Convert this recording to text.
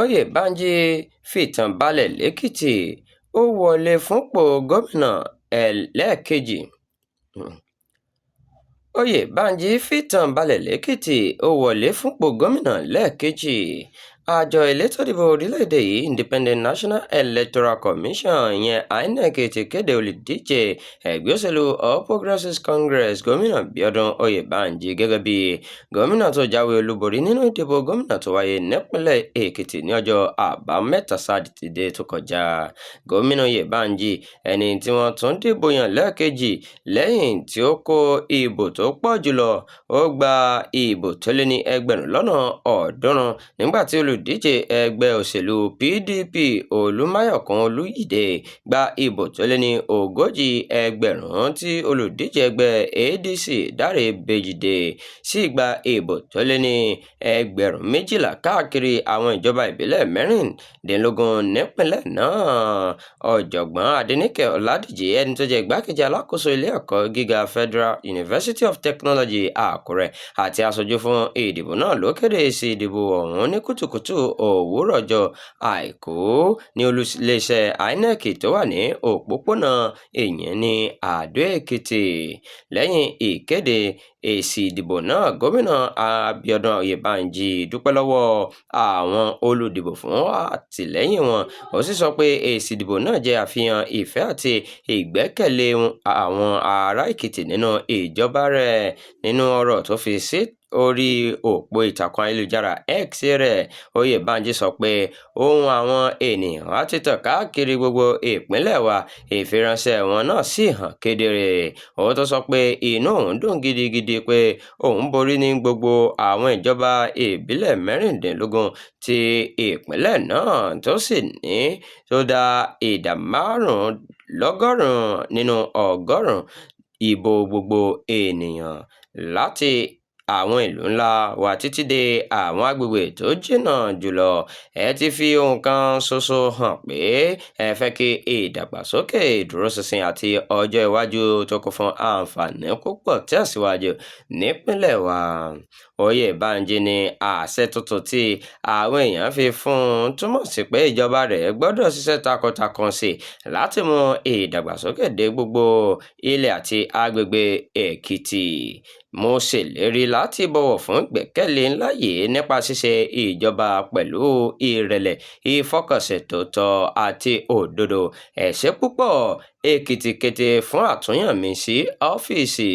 Oyèbánjí fìtàn balẹ̀ lẹ́kìtì ó wọlé fúnpọ̀ gómìnà lẹ́ẹ̀kejì. Oyèbánjí fìtàn balẹ̀ lẹ́kìtì ó wọlé fúnpọ̀ gómìnà lẹ́ẹ̀kejì. Àjọ elétò ìdìbò orílẹ̀-èdè yìí Independent National Electoral Commission ìyẹn INEC ti kéde olùdíje ẹgbẹ́ òṣèlú All Progressives Congress gómìnà Bíọ́dún Oyèbánjí gẹ́gẹ́ bí gómìnà tó jáwé olúborí nínú ìdìbò gómìnà tó wáyé nípínlẹ̀ Èkìtì ní ọjọ́ àbámẹ́ta sátidé tó kọjá. Gómìnà Oyèbánjí ẹni tí wọ́n tún dìbò yàn lẹ́ẹ̀kejì lẹ́yìn tí ó kó ìbò tó pọ̀ jùlọ ó gba ìbò tó lé ní 1,300 nígbà tí olùdíje ẹgbẹ́ òṣèlú PDP Olúmáyọ̀kún Olúyìdé gba ìbò tó lé ní 40,000 tí olùdíje ẹgbẹ́ ADC Dáre Bèjìdé sì gba ìbò tó lé ní 12,000 káàkiri àwọn ìjọba ìbílẹ̀ 16 nípínlẹ̀ náà. Ọ̀jọ̀gbọ́n Adéníkẹ́ Ọládìjí ẹni tó jẹ́ igbákejì alákòóso ilé ẹ̀kọ́ gíga Federal University of Technology Àkúrẹ́ àti aṣojú fún ìdìbò náà ló kéde èsì ìdìbò ọ̀hún ní kùtùkùtù òwúrọ̀ ọjọ́ Àìkú ní olú-iléeṣẹ́ INEC tó wà ní òpópónà ìyẹn ní Àdó-Èkìtì. Lẹ́yìn ìkéde èsì ìdìbò náà, gómìnà Bíọ́dún Oyèbánjí dúpẹ́ lọ́wọ́ àwọn olùdìbò fún àtìlẹ́yìn wọn. Ó sì sọ pé èsì ìdìbò náà jẹ́ àfihàn ìfẹ́ àti ìgbẹ́kẹ̀lé àwọn ará Èkìtì nínú ìjọba rẹ̀. Nínú ọ̀rọ̀ tó fi sí orí òpó ìtàkùn ayélujára X rẹ̀, Oyèbánjí sọ pé ohùn àwọn ènìyàn á ti tàn káàkiri gbogbo ìpínlẹ̀ wa, ìfiránṣẹ́ wọn náà sì hàn kedere. Ó tó sọ pé inú òun dùn gidigidi pé òun borí ní gbogbo àwọn ìjọba ìbílẹ̀ 16 ti ìpínlẹ̀ náà tó sì ní tó dá ìdá 95 nínú ọgọ́rùn-ún ìbò gbogbo ènìyàn láti àwọn ìlú ńlá wa títí dé àwọn agbègbè tó jìnnà jùlọ. Ẹ ti fi ohun kan ṣoṣo hàn pé ẹ fẹ́ kí ìdàgbàsókè, ìdúróṣinṣin àti ọjọ́ iwájú tó kún fún àǹfààní púpọ̀ tẹ̀síwájú nípínlẹ̀ wa. Oyèbánjí ní àṣẹ tuntun tí àwọn èèyàn fi fún un túmọ̀ sí pé ìjọba rẹ̀ gbọ́dọ̀ ṣiṣẹ́ takuntakun sí láti mú ìdàgbàsókè dé gbogbo ilẹ̀ àti agbègbè Èkìtì. Mo ṣèlérí láti bọ̀wọ̀ fún ìgbẹ́kẹ̀lé ńlá yìí nípa ṣíṣe ìjọba pẹ̀lú ìrẹ̀lẹ̀, ìfọkànsìn tòótọ́ àti òdodo. Ẹ ṣé púpọ̀ Èkìtì kété fún àtúnyàn mi sí ọ́fíìsì.